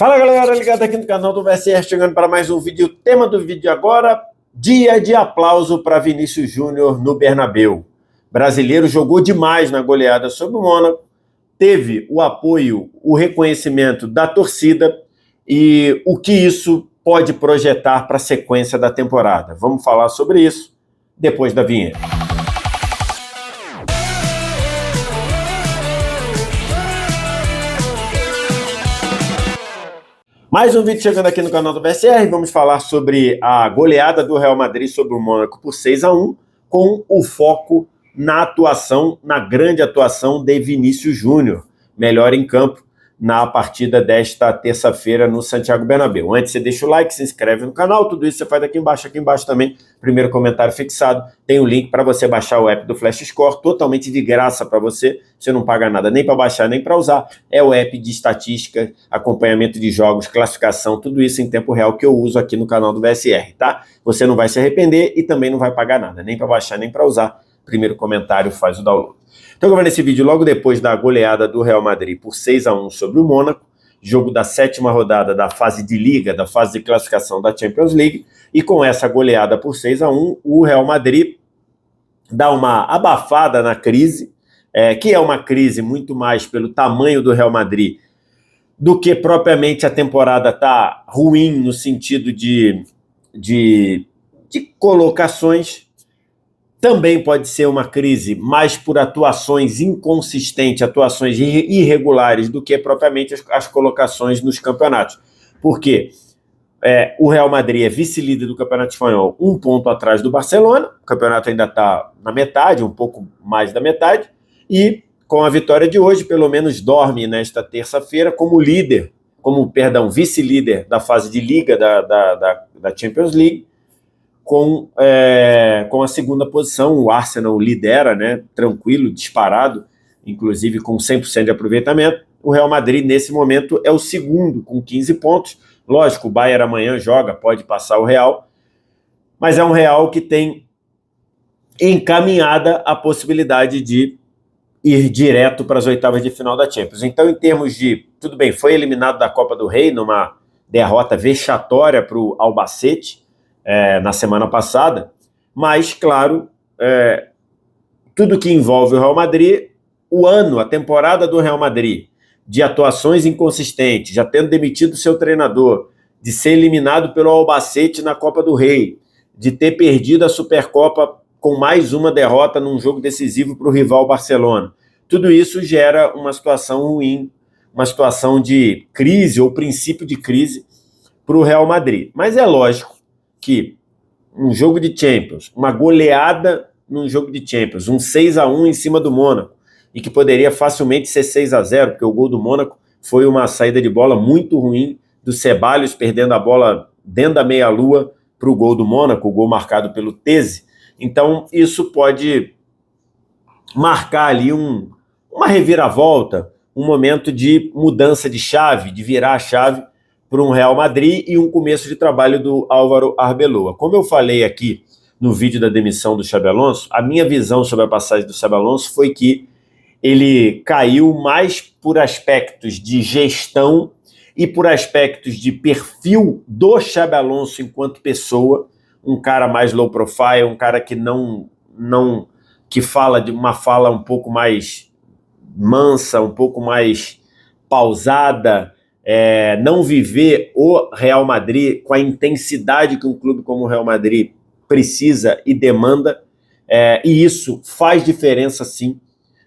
Fala galera, ligado aqui no canal do VSR, chegando para mais um vídeo. O tema do vídeo agora, dia de aplauso para Vinícius Júnior no Bernabéu. Brasileiro jogou demais na goleada sobre o Mônaco, teve o apoio, o reconhecimento da torcida e o que isso pode projetar para a sequência da temporada. Vamos falar sobre isso depois da vinheta. Mais um vídeo chegando aqui no canal do VSR, vamos falar sobre a goleada do Real Madrid sobre o Mônaco por 6-1, com o foco na atuação, na grande atuação de Vinícius Júnior, melhor em campo na partida desta terça-feira no Santiago Bernabéu. Antes você deixa o like, se inscreve no canal, tudo isso você faz aqui embaixo também, primeiro comentário fixado, tem o link para você baixar o app do Flash Score, totalmente de graça para você não paga nada nem para baixar nem para usar, é o app de estatística, acompanhamento de jogos, classificação, tudo isso em tempo real que eu uso aqui no canal do VSR, tá? Você não vai se arrepender e também não vai pagar nada, nem para baixar nem para usar, primeiro comentário faz o download. Então, gravando esse vídeo logo depois da goleada do Real Madrid por 6-1 sobre o Mônaco, jogo da 7ª rodada da fase de liga, da fase de classificação da Champions League, e com essa goleada por 6-1, o Real Madrid dá uma abafada na crise, que é uma crise muito mais pelo tamanho do Real Madrid do que propriamente a temporada está ruim no sentido de colocações. Também pode ser uma crise mais por atuações inconsistentes, atuações irregulares do que propriamente as colocações nos campeonatos. Porque o Real Madrid é vice-líder do Campeonato Espanhol, 1 ponto atrás do Barcelona, o campeonato ainda está na metade, um pouco mais da metade, e com a vitória de hoje, pelo menos dorme nesta terça-feira como vice-líder da fase de liga da Champions League, com a segunda posição. O Arsenal lidera, né, tranquilo, disparado, inclusive com 100% de aproveitamento. O Real Madrid, nesse momento, é o segundo, com 15 pontos. Lógico, o Bayern amanhã joga, pode passar o Real, mas é um Real que tem encaminhada a possibilidade de ir direto para as oitavas de final da Champions. Então, em termos de... Tudo bem, foi eliminado da Copa do Rei numa derrota vexatória para o Albacete, na semana passada, mas, claro, tudo que envolve o Real Madrid, a temporada do Real Madrid, de atuações inconsistentes, já tendo demitido seu treinador, de ser eliminado pelo Albacete na Copa do Rei, de ter perdido a Supercopa com mais uma derrota num jogo decisivo para o rival Barcelona, tudo isso gera uma situação ruim, uma situação de crise ou princípio de crise para o Real Madrid. Mas é lógico que um jogo de Champions, uma goleada num jogo de Champions, um 6-1 em cima do Mônaco, e que poderia facilmente ser 6-0, porque o gol do Mônaco foi uma saída de bola muito ruim do Ceballos, perdendo a bola dentro da meia-lua para o gol do Mônaco, o gol marcado pelo Teze. Então isso pode marcar ali uma reviravolta, um momento de mudança de chave, de virar a chave para um Real Madrid e um começo de trabalho do Álvaro Arbeloa. Como eu falei aqui no vídeo da demissão do Xabi Alonso, a minha visão sobre a passagem do Xabi Alonso foi que ele caiu mais por aspectos de gestão e por aspectos de perfil do Xabi Alonso enquanto pessoa, um cara mais low profile, um cara que que fala de uma fala um pouco mais mansa, um pouco mais pausada, não viver o Real Madrid com a intensidade que um clube como o Real Madrid precisa e demanda, e isso faz diferença sim.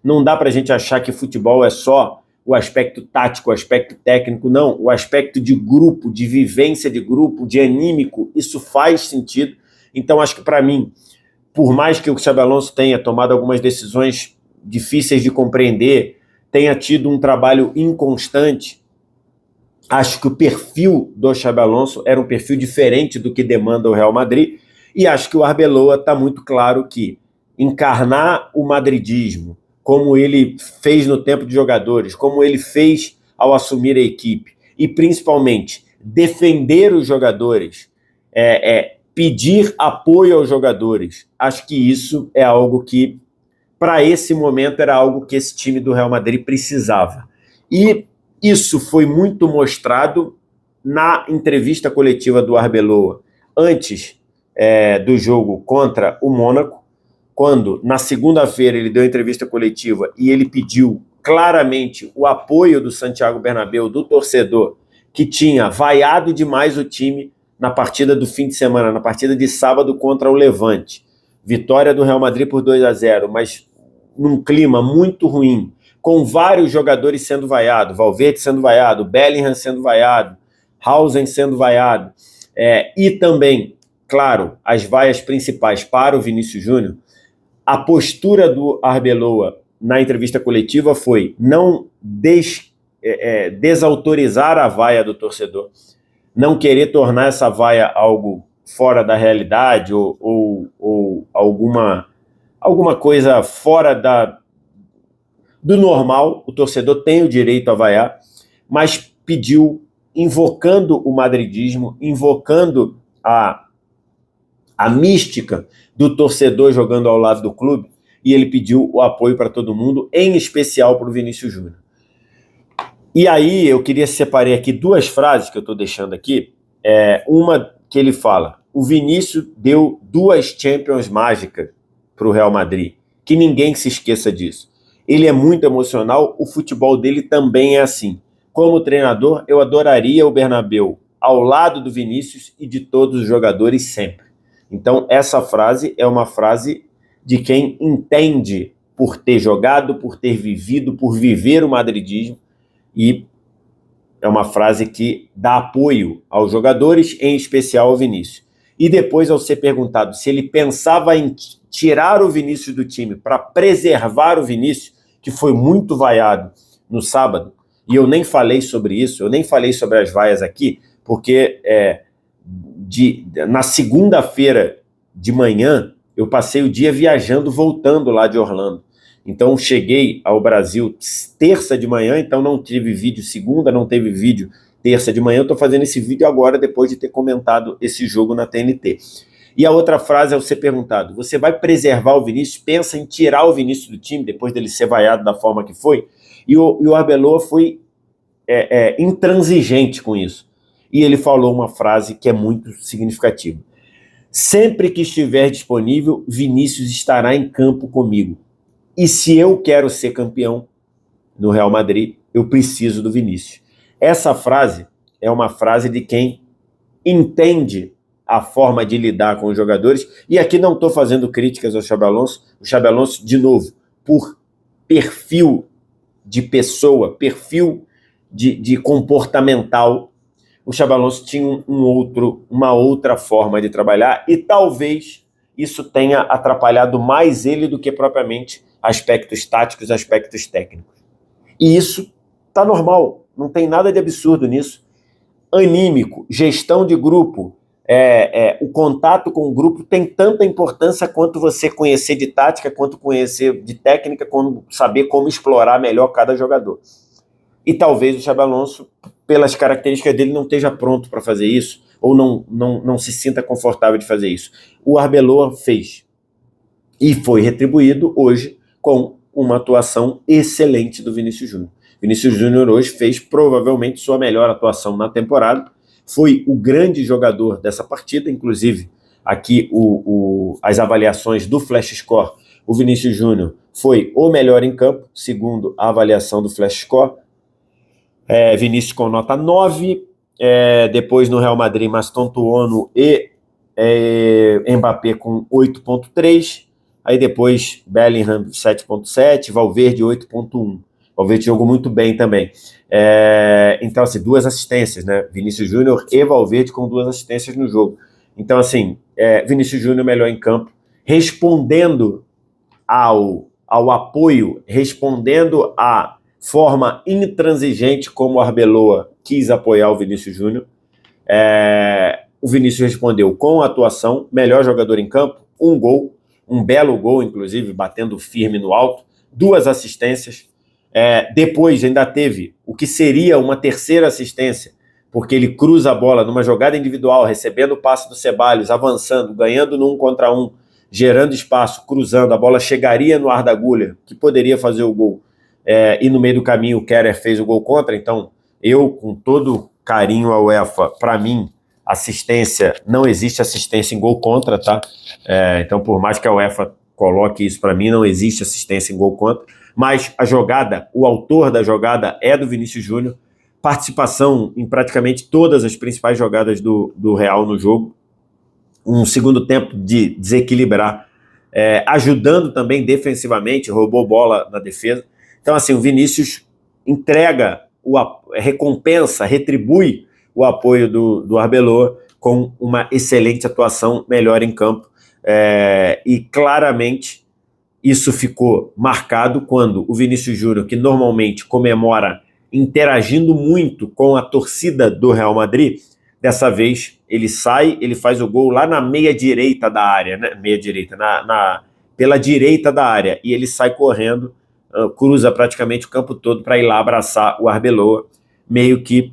Não dá para a gente achar que futebol é só o aspecto tático, o aspecto técnico, não. O aspecto de grupo, de vivência de grupo, de anímico, isso faz sentido. Então acho que para mim, por mais que o Xabi Alonso tenha tomado algumas decisões difíceis de compreender, tenha tido um trabalho inconstante, acho que o perfil do Xabi Alonso era um perfil diferente do que demanda o Real Madrid, e acho que o Arbeloa está muito claro que encarnar o madridismo, como ele fez no tempo de jogadores, como ele fez ao assumir a equipe, e principalmente defender os jogadores, pedir apoio aos jogadores, acho que isso é algo que, para esse momento, era algo que esse time do Real Madrid precisava. E isso foi muito mostrado na entrevista coletiva do Arbeloa, antes do jogo contra o Mônaco, quando na segunda-feira ele deu entrevista coletiva e ele pediu claramente o apoio do Santiago Bernabéu, do torcedor, que tinha vaiado demais o time na partida do fim de semana, na partida de sábado contra o Levante. Vitória do Real Madrid por 2-0, mas num clima muito ruim, com vários jogadores sendo vaiados, Valverde sendo vaiado, Bellingham sendo vaiado, Haaland sendo vaiado, e também, claro, as vaias principais para o Vinícius Júnior. A postura do Arbeloa na entrevista coletiva foi não desautorizar a vaia do torcedor, não querer tornar essa vaia algo fora da realidade ou alguma coisa fora do normal. O torcedor tem o direito a vaiar, mas pediu, invocando o madridismo, invocando a mística do torcedor jogando ao lado do clube, e ele pediu o apoio para todo mundo, em especial para o Vinícius Júnior. E aí eu queria separar aqui duas frases que eu estou deixando aqui. Uma que ele fala: o Vinícius deu 2 Champions mágicas para o Real Madrid, que ninguém se esqueça disso. Ele é muito emocional, o futebol dele também é assim. Como treinador, eu adoraria o Bernabéu ao lado do Vinícius e de todos os jogadores sempre. Então, essa frase é uma frase de quem entende por ter jogado, por ter vivido, por viver o madridismo, e é uma frase que dá apoio aos jogadores, em especial ao Vinícius. E depois, ao ser perguntado se ele pensava em tirar o Vinícius do time para preservar o Vinícius, que foi muito vaiado no sábado, e eu nem falei sobre isso, eu nem falei sobre as vaias aqui, porque na segunda-feira de manhã, eu passei o dia viajando, voltando lá de Orlando. Então, cheguei ao Brasil terça de manhã, então não tive vídeo segunda, não teve vídeo terça de manhã. Eu estou fazendo esse vídeo agora, depois de ter comentado esse jogo na TNT. E a outra frase é ser perguntado: você vai preservar o Vinícius? Pensa em tirar o Vinícius do time, depois dele ser vaiado da forma que foi? E o Arbeloa foi intransigente com isso. E ele falou uma frase que é muito significativa: sempre que estiver disponível, Vinícius estará em campo comigo. E se eu quero ser campeão no Real Madrid, eu preciso do Vinícius. Essa frase é uma frase de quem entende a forma de lidar com os jogadores. E aqui não estou fazendo críticas ao Xabi Alonso. O Xabi Alonso, de novo, por perfil de pessoa, perfil de comportamental, o Xabi Alonso tinha uma outra forma de trabalhar, e talvez isso tenha atrapalhado mais ele do que propriamente aspectos táticos, aspectos técnicos. E isso está normal, não tem nada de absurdo nisso. Anímico, gestão de grupo, o contato com o grupo tem tanta importância quanto você conhecer de tática, quanto conhecer de técnica, quanto saber como explorar melhor cada jogador. E talvez o Xabi Alonso, pelas características dele, não esteja pronto para fazer isso, ou não se sinta confortável de fazer isso. O Arbeloa fez, e foi retribuído hoje com uma atuação excelente do Vinícius Júnior. Vinícius Júnior hoje fez provavelmente sua melhor atuação na temporada, foi o grande jogador dessa partida. Inclusive aqui as avaliações do Flash Score, o Vinícius Júnior foi o melhor em campo, segundo a avaliação do Flash Score. Vinícius com nota 9, depois no Real Madrid, Mastantuono e Mbappé com 8.3, aí depois Bellingham 7.7, Valverde 8.1. Valverde jogou muito bem também. Então, assim, 2 assistências, né? Vinícius Júnior e Valverde com 2 assistências no jogo. Então, assim, Vinícius Júnior melhor em campo, respondendo ao apoio, respondendo à forma intransigente como o Arbeloa quis apoiar o Vinícius Júnior. O Vinícius respondeu com atuação, melhor jogador em campo, 1 gol, um belo gol, inclusive, batendo firme no alto, 2 assistências. Depois ainda teve o que seria uma terceira assistência, porque ele cruza a bola numa jogada individual, recebendo o passe do Ceballos, avançando, ganhando no 1 contra 1, gerando espaço, cruzando, a bola chegaria no Arda Güler, que poderia fazer o gol, e no meio do caminho o Kehrer fez o gol contra. Então eu, com todo carinho à UEFA, para mim, assistência, não existe assistência em gol contra, tá? Então, por mais que a UEFA coloque isso para mim, não existe assistência em gol contra, mas a jogada, o autor da jogada é do Vinícius Júnior, participação em praticamente todas as principais jogadas do Real no jogo, um segundo tempo de desequilibrar, ajudando também defensivamente, roubou bola na defesa. Então, assim, o Vinícius entrega, recompensa, retribui o apoio do Arbeloa com uma excelente atuação, melhor em campo. E claramente isso ficou marcado quando o Vinícius Júnior, que normalmente comemora interagindo muito com a torcida do Real Madrid, dessa vez ele sai, ele faz o gol lá na meia direita da área, né? Meia direita, pela direita da área, e ele sai correndo, cruza praticamente o campo todo para ir lá abraçar o Arbeloa, meio que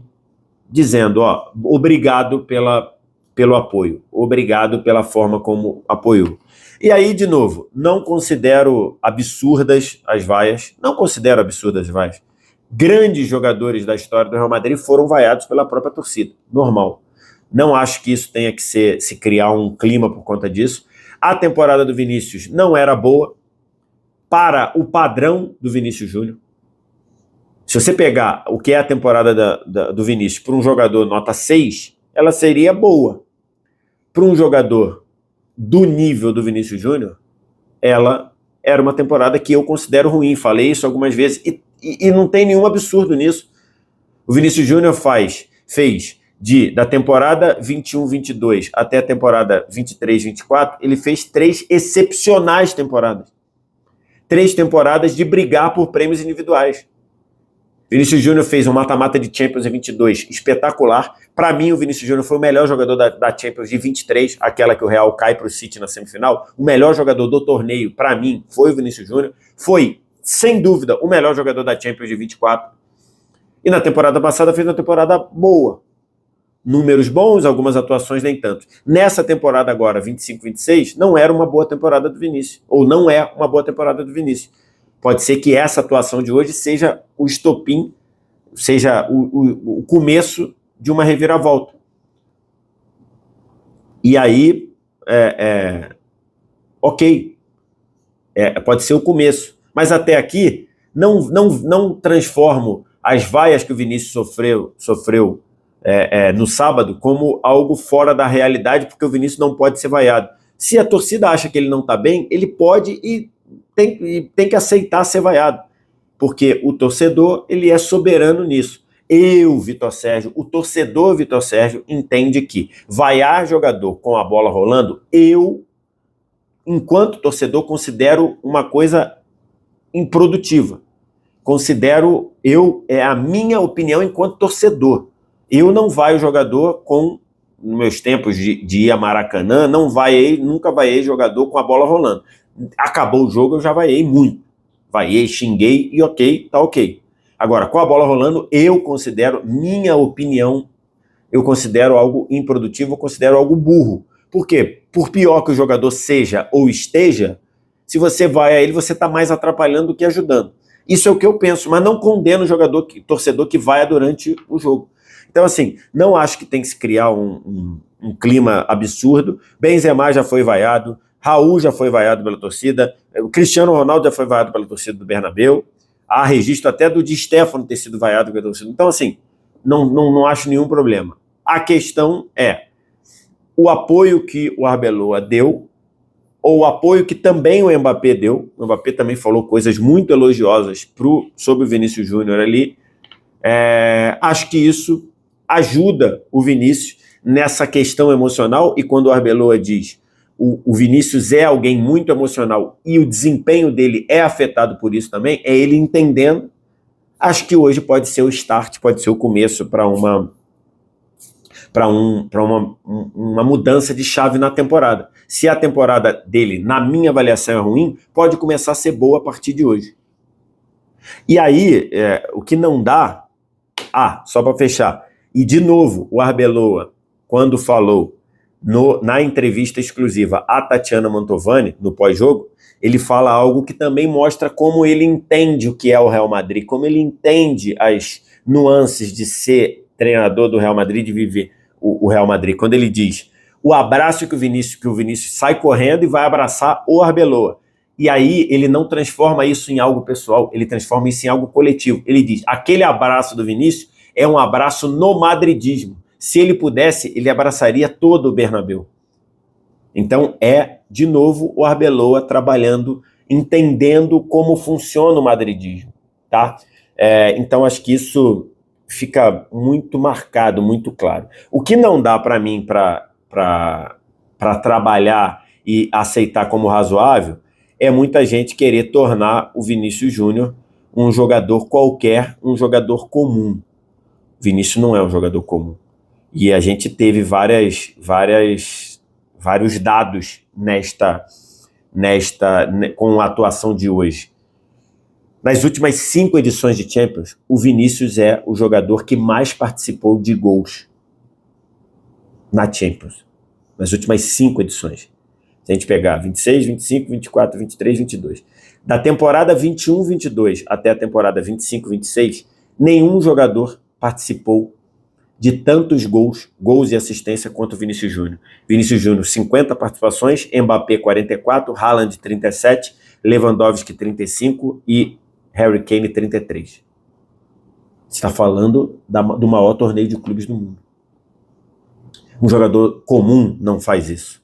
dizendo, obrigado pelo apoio, obrigado pela forma como apoiou. E aí, de novo, não considero absurdas as vaias, Grandes jogadores da história do Real Madrid foram vaiados pela própria torcida, normal. Não acho que isso tenha que se criar um clima por conta disso. A temporada do Vinícius não era boa para o padrão do Vinícius Júnior. Se você pegar o que é a temporada do Vinícius para um jogador nota 6, ela seria boa. Para um jogador do nível do Vinícius Júnior, ela era uma temporada que eu considero ruim. Falei isso algumas vezes e não tem nenhum absurdo nisso. O Vinícius Júnior fez da temporada 21-22 até a temporada 23-24, ele fez 3 excepcionais temporadas. 3 temporadas de brigar por prêmios individuais. Vinícius Júnior fez um mata-mata de Champions em 22 espetacular. Para mim, o Vinícius Júnior foi o melhor jogador da Champions de 23, aquela que o Real cai para o City na semifinal. O melhor jogador do torneio, para mim, foi o Vinícius Júnior. Foi, sem dúvida, o melhor jogador da Champions de 24. E na temporada passada fez uma temporada boa. Números bons, algumas atuações nem tanto. Nessa temporada agora, 25-26, não era uma boa temporada do Vinícius. Ou não é uma boa temporada do Vinícius. Pode ser que essa atuação de hoje seja o estopim, seja o começo de uma reviravolta. E aí, ok, pode ser o começo. Mas até aqui, não transformo as vaias que o Vinícius sofreu no sábado como algo fora da realidade, porque o Vinícius não pode ser vaiado. Se a torcida acha que ele não está bem, ele pode e tem que aceitar ser vaiado, porque o torcedor ele é soberano nisso. O torcedor Vitor Sérgio entende que vaiar jogador com a bola rolando, enquanto torcedor, considero uma coisa improdutiva. É a minha opinião enquanto torcedor. Eu não vaio jogador nos meus tempos de ir a Maracanã, nunca vaiei jogador com a bola rolando. Acabou o jogo, eu já vaiei muito. Vaiei, xinguei e ok, tá ok. Agora, com a bola rolando, minha opinião, eu considero algo improdutivo, eu considero algo burro. Por quê? Por pior que o jogador seja ou esteja, se você vai a ele, você está mais atrapalhando do que ajudando. Isso é o que eu penso, mas não condeno o torcedor que vai durante o jogo. Então, assim, não acho que tem que se criar um clima absurdo. Benzema já foi vaiado, Raul já foi vaiado pela torcida, o Cristiano Ronaldo já foi vaiado pela torcida do Bernabéu, há registro até do Di Stéfano ter sido vaiado pela torcida. Então, assim, não acho nenhum problema. A questão é o apoio que o Arbeloa deu, ou o apoio que também o Mbappé deu. O Mbappé também falou coisas muito elogiosas sobre o Vinícius Júnior ali. Acho que isso ajuda o Vinícius nessa questão emocional, e quando o Arbeloa diz o Vinícius é alguém muito emocional e o desempenho dele é afetado por isso também, é ele entendendo. Acho que hoje pode ser o start, pode ser o começo para uma mudança de chave na temporada. Se a temporada dele, na minha avaliação, é ruim, pode começar a ser boa a partir de hoje. E aí, o que não dá... só para fechar. E, de novo, o Arbeloa, quando falou na entrevista exclusiva a Tatiana Mantovani, no pós-jogo, ele fala algo que também mostra como ele entende o que é o Real Madrid, como ele entende as nuances de ser treinador do Real Madrid, de viver o Real Madrid, quando ele diz o abraço que o Vinícius sai correndo e vai abraçar o Arbeloa. E aí ele não transforma isso em algo pessoal, ele transforma isso em algo coletivo. Ele diz, aquele abraço do Vinícius é um abraço no madridismo. Se ele pudesse, ele abraçaria todo o Bernabéu. Então de novo, o Arbeloa trabalhando, entendendo como funciona o madridismo, tá? Então acho que isso fica muito marcado, muito claro. O que não dá para mim para trabalhar e aceitar como razoável é muita gente querer tornar o Vinícius Júnior um jogador qualquer, um jogador comum. Vinícius não é um jogador comum. E a gente teve vários dados com a atuação de hoje. Nas últimas 5 edições de Champions, o Vinícius é o jogador que mais participou de gols na Champions. Nas últimas 5 edições. Se a gente pegar 26, 25, 24, 23, 22. Da temporada 21-22 até a temporada 25-26, nenhum jogador participou de tantos gols e assistência quanto o Vinícius Júnior. Vinícius Júnior, 50 participações, Mbappé, 44, Haaland, 37, Lewandowski, 35 e Harry Kane, 33. Você está falando do maior torneio de clubes do mundo. Um jogador comum não faz isso.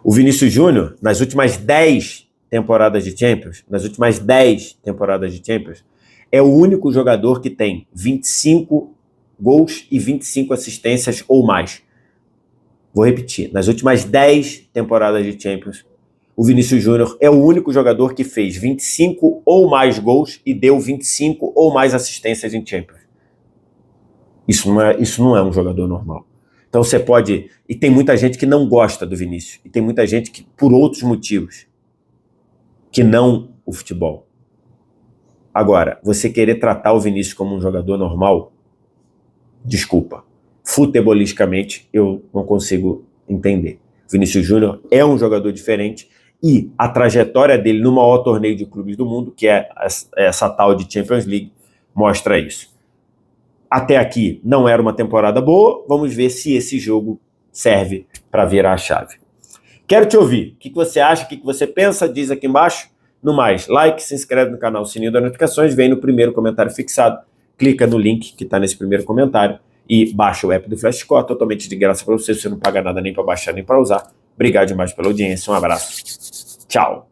O Vinícius Júnior, nas últimas 10 temporadas de Champions, é o único jogador que tem 25 gols e 25 assistências ou mais. Vou repetir, nas últimas 10 temporadas de Champions, o Vinícius Júnior é o único jogador que fez 25 ou mais gols e deu 25 ou mais assistências em Champions. Isso não é um jogador normal. Então você pode... E tem muita gente que não gosta do Vinícius. E tem muita gente que, por outros motivos, que não o futebol. Agora, você querer tratar o Vinícius como um jogador normal, desculpa. Futebolisticamente, eu não consigo entender. O Vinícius Júnior é um jogador diferente e a trajetória dele no maior torneio de clubes do mundo, que é essa tal de Champions League, mostra isso. Até aqui não era uma temporada boa, vamos ver se esse jogo serve para virar a chave. Quero te ouvir. O que você acha, o que você pensa? Diz aqui embaixo. No mais, like, se inscreve no canal, sininho das notificações, vem no primeiro comentário fixado, clica no link que está nesse primeiro comentário e baixa o app do Flashscore, totalmente de graça para você não paga nada nem para baixar nem para usar. Obrigado demais pela audiência, um abraço. Tchau.